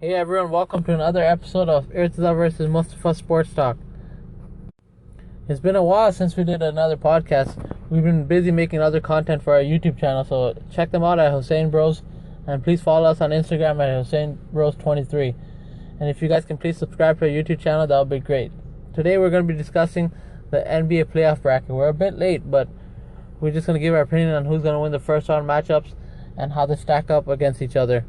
Hey everyone, welcome to another episode of Irtza vs. Mustafa Sports Talk. It's been a while since we did another podcast. We've been busy making other content for our YouTube channel, so check them out at Hussein Bros. And please follow us on Instagram at Hussein Bros 23. And if you guys can please subscribe to our YouTube channel, that would be great. Today we're going to be discussing the NBA playoff bracket. We're a bit late, but we're just going to give our opinion on who's going to win the first round matchups and how they stack up against each other.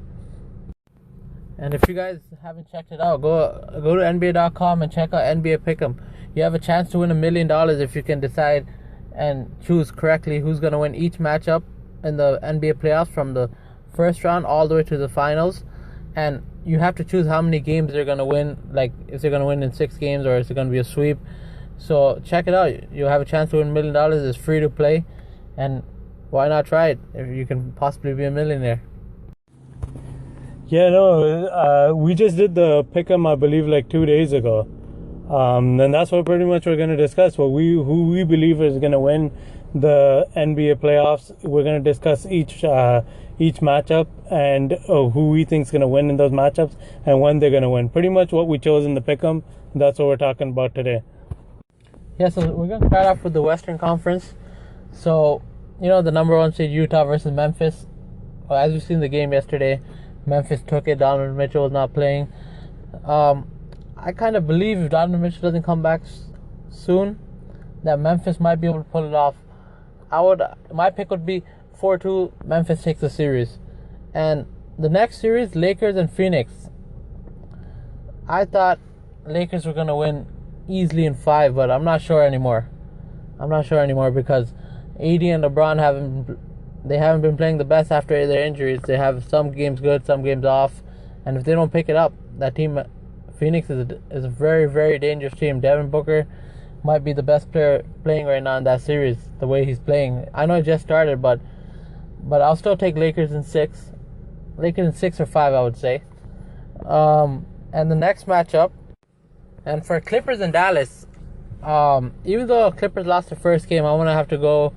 And if you guys haven't checked it out, go to NBA.com and check out NBA Pick'em. You have a chance to win $1 million if you can decide and choose correctly who's going to win each matchup in the NBA playoffs from the first round all the way to the finals. And you have to choose how many games they're going to win, like if they're going to win in 6 games or is it going to be a sweep. So check it out. You'll have a chance to win $1 million. It's free to play. And why not try it if you can possibly be a millionaire? Yeah, no, we just did the pick'em, I believe, like 2 days ago. And that's what pretty much we're going to discuss. Who we believe is going to win the NBA playoffs. We're going to discuss each matchup and who we think is going to win in those matchups and when they're going to win. Pretty much what we chose in the pick'em. That's what we're talking about today. Yeah, so we're going to start off with the Western Conference. So, the number 1 seed Utah versus Memphis. Well, as we've seen the game yesterday, Memphis took it. Donovan Mitchell was not playing. I kind of believe if Donovan Mitchell doesn't come back soon, that Memphis might be able to pull it off. My pick would be 4-2. Memphis takes the series, and the next series, Lakers and Phoenix. I thought Lakers were gonna win easily in 5, but I'm not sure anymore. Because AD and LeBron haven't been playing the best after their injuries. They have some games good, some games off, and if they don't pick it up, that team, Phoenix, is a very, very dangerous team. Devin Booker might be the best player playing right now in that series, the way he's playing. I know it just started, but I'll still take Lakers in 6. Lakers in 6 or 5, I would say. And the next matchup, and for Clippers and Dallas, even though Clippers lost the first game, I'm gonna have to go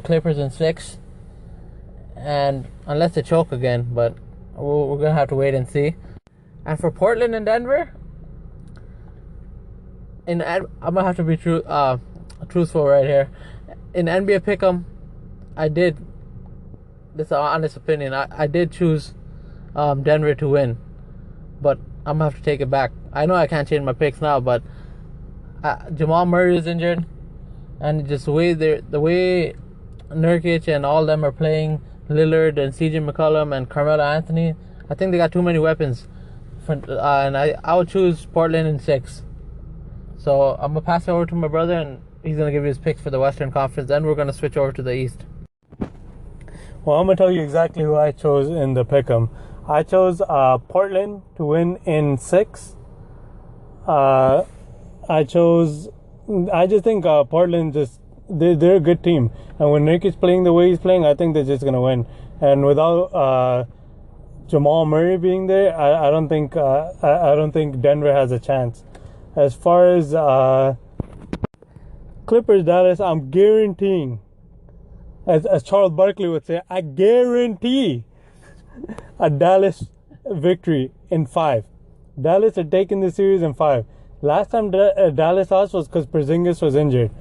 Clippers in 6, and unless they choke again, but we're gonna have to wait and see. And for Portland and Denver, I'm gonna have to be truthful right here. In NBA Pick'em, this is an honest opinion, I did choose Denver to win, but I'm gonna have to take it back. I know I can't change my picks now, but Jamal Murray is injured. And just the way Nurkic and all them are playing, Lillard and CJ McCollum and Carmelo Anthony, I think they got too many weapons. And I would choose Portland in 6. So I'm going to pass it over to my brother, and he's going to give you his picks for the Western Conference. Then we're going to switch over to the East. Well, I'm going to tell you exactly who I chose in the pick'em. I chose Portland to win in 6. I just think Portland they're a good team, and when Nick is playing the way he's playing, I think they're just gonna win. And without Jamal Murray being there, I don't think Denver has a chance. As far as Clippers Dallas, I'm guaranteeing, as Charles Barkley would say, I guarantee a Dallas victory in 5. Dallas are taking the series in 5. Last time Dallas lost was because Porzingis was injured.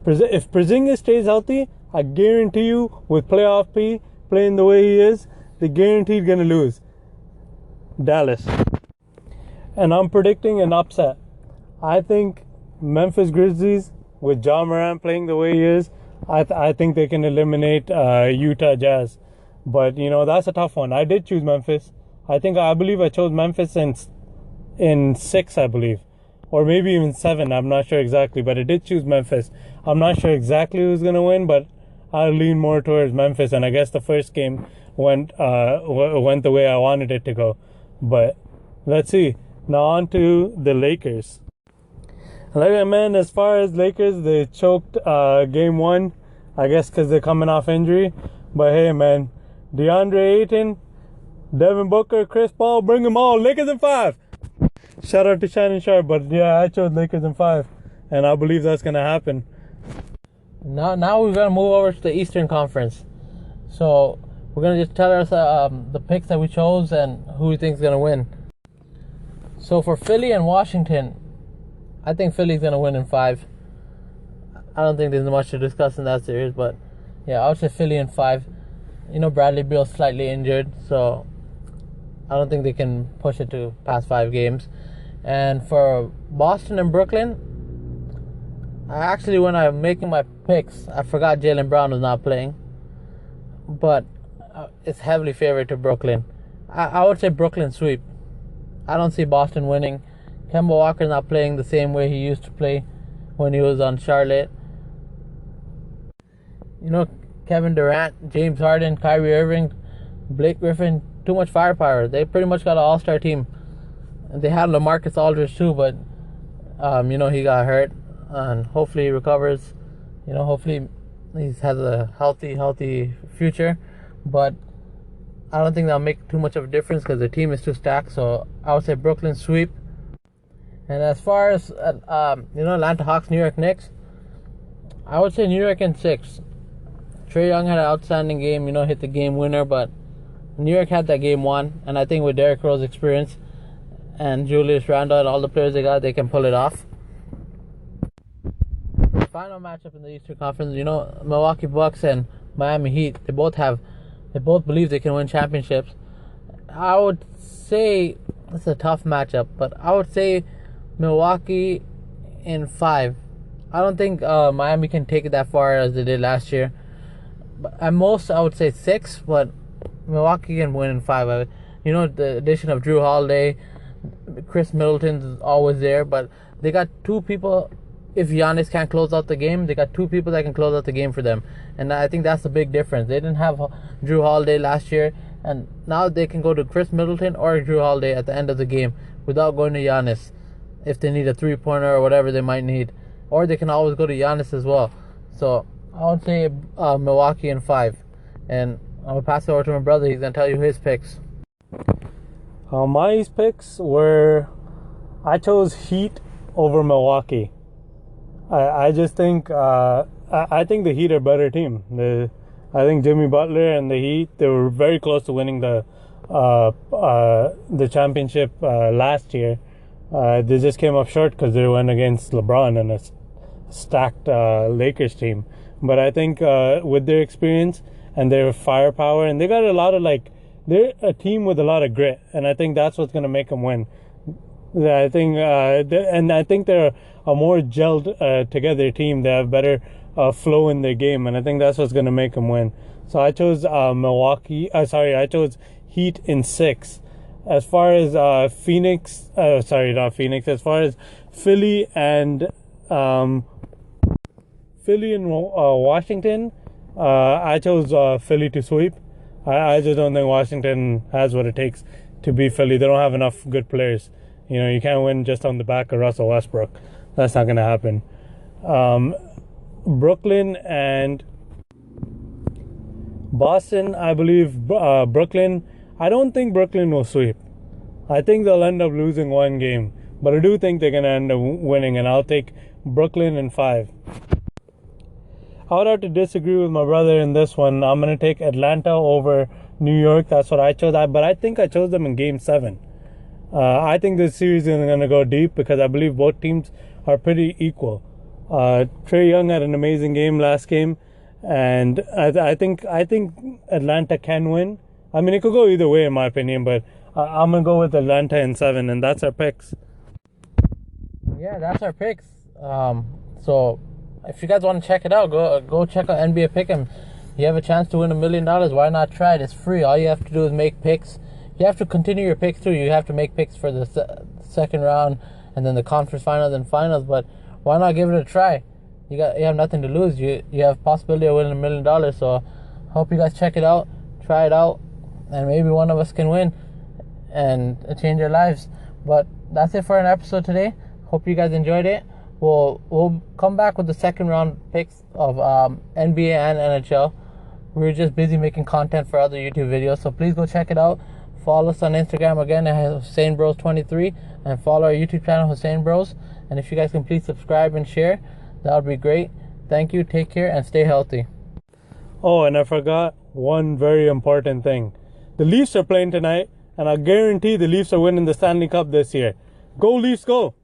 If Porzingis stays healthy, I guarantee you, with playoff P playing the way he is, they're guaranteed going to lose. Dallas. And I'm predicting an upset. I think Memphis Grizzlies, with Ja Morant playing the way he is, I think they can eliminate Utah Jazz. But, that's a tough one. I did choose Memphis. I believe I chose Memphis in 6, I believe. Or maybe even 7, I'm not sure exactly, but I did choose Memphis. I'm not sure exactly who's going to win, but I'll lean more towards Memphis, and I guess the first game went the way I wanted it to go. But let's see. Now on to the Lakers. Man, as far as Lakers, they choked game 1, I guess because they're coming off injury. But hey, man, DeAndre Ayton, Devin Booker, Chris Paul, bring them all. Lakers in 5. Shout out to Shannon Sharp, but yeah, I chose Lakers in 5, and I believe that's going to happen. Now we're going to move over to the Eastern Conference. So we're going to just tell us the picks that we chose and who we think is going to win. So for Philly and Washington, I think Philly's going to win in 5. I don't think there's much to discuss in that series, but yeah, I would say Philly in 5. Bradley Beal's slightly injured, so I don't think they can push it to past 5 games. And for Boston and Brooklyn, when I'm making my picks, I forgot Jaylen Brown was not playing, but it's heavily favored to Brooklyn. I would say Brooklyn sweep. I don't see Boston winning. Kemba Walker's not playing the same way he used to play when he was on Charlotte. Kevin Durant, James Harden, Kyrie Irving, Blake Griffin, too much firepower. They pretty much got an all-star team. They had LaMarcus Aldridge too, but he got hurt, and hopefully he recovers. Hopefully he has a healthy future. But I don't think that'll make too much of a difference because the team is too stacked. So I would say Brooklyn sweep. And as far as Atlanta Hawks, New York Knicks, I would say New York in 6. Trae Young had an outstanding game, hit the game winner, but New York had that game 1, and I think with Derrick Rose's experience and Julius Randle and all the players they got, they can pull it off. The final matchup in the Eastern Conference, Milwaukee Bucks and Miami Heat, they both believe they can win championships. I would say it's a tough matchup, but I would say Milwaukee in 5. I don't think Miami can take it that far as they did last year. At most, I would say 6, but Milwaukee can win in 5. The addition of Drew Holiday, Chris Middleton's always there, but they got 2 people. If Giannis can't close out the game, they got 2 people that can close out the game for them, and I think that's the big difference. They didn't have Drew Holiday last year, and now they can go to Chris Middleton or Drew Holiday at the end of the game without going to Giannis if they need a 3-pointer or whatever they might need, or they can always go to Giannis as well. So I would say Milwaukee in 5, and I'm going to pass it over to my brother. He's going to tell you his picks. My picks were, I chose Heat over Milwaukee. I just think I think the Heat are a better team. I think Jimmy Butler and the Heat, they were very close to winning the championship last year. They just came up short because they went against LeBron and a stacked Lakers team. But I think with their experience and their firepower, and they got a lot of they're a team with a lot of grit, and I think that's what's going to make them win. I think they're a more gelled together team. They have better flow in their game, and I think that's what's going to make them win. So I chose I chose Heat in 6. As far as As far as Philly and Washington, I chose Philly to sweep. I just don't think Washington has what it takes to beat Philly. They don't have enough good players. You can't win just on the back of Russell Westbrook. That's not going to happen. Brooklyn and Boston, I believe Brooklyn. I don't think Brooklyn will sweep. I think they'll end up losing 1 game. But I do think they're going to end up winning, and I'll take Brooklyn in 5. I would have to disagree with my brother in this one. I'm going to take Atlanta over New York. That's what I chose. But I think I chose them in Game 7. I think this series is going to go deep because I believe both teams are pretty equal. Trae Young had an amazing game last game, and I think Atlanta can win. I mean, it could go either way in my opinion, but I'm going to go with Atlanta in 7, and that's our picks. Yeah, that's our picks. So if you guys want to check it out, go check out NBA Pick'em. You have a chance to win $1 million. Why not try it? It's free. All you have to do is make picks. You have to continue your picks too. You have to make picks for the second round and then the conference finals and finals. But why not give it a try? You have nothing to lose. You have possibility of winning $1 million. So hope you guys check it out, try it out, and maybe one of us can win and change our lives. But that's it for an episode today. Hope you guys enjoyed it. We'll come back with the second round picks of NBA and NHL. We're just busy making content for other YouTube videos, so please go check it out. Follow us on Instagram again at Hussein Bros 23, and follow our YouTube channel Hussein Bros. And if you guys can please subscribe and share, that would be great. Thank you, take care, and stay healthy. Oh, and I forgot one very important thing. The Leafs are playing tonight, and I guarantee the Leafs are winning the Stanley Cup this year. Go Leafs, go.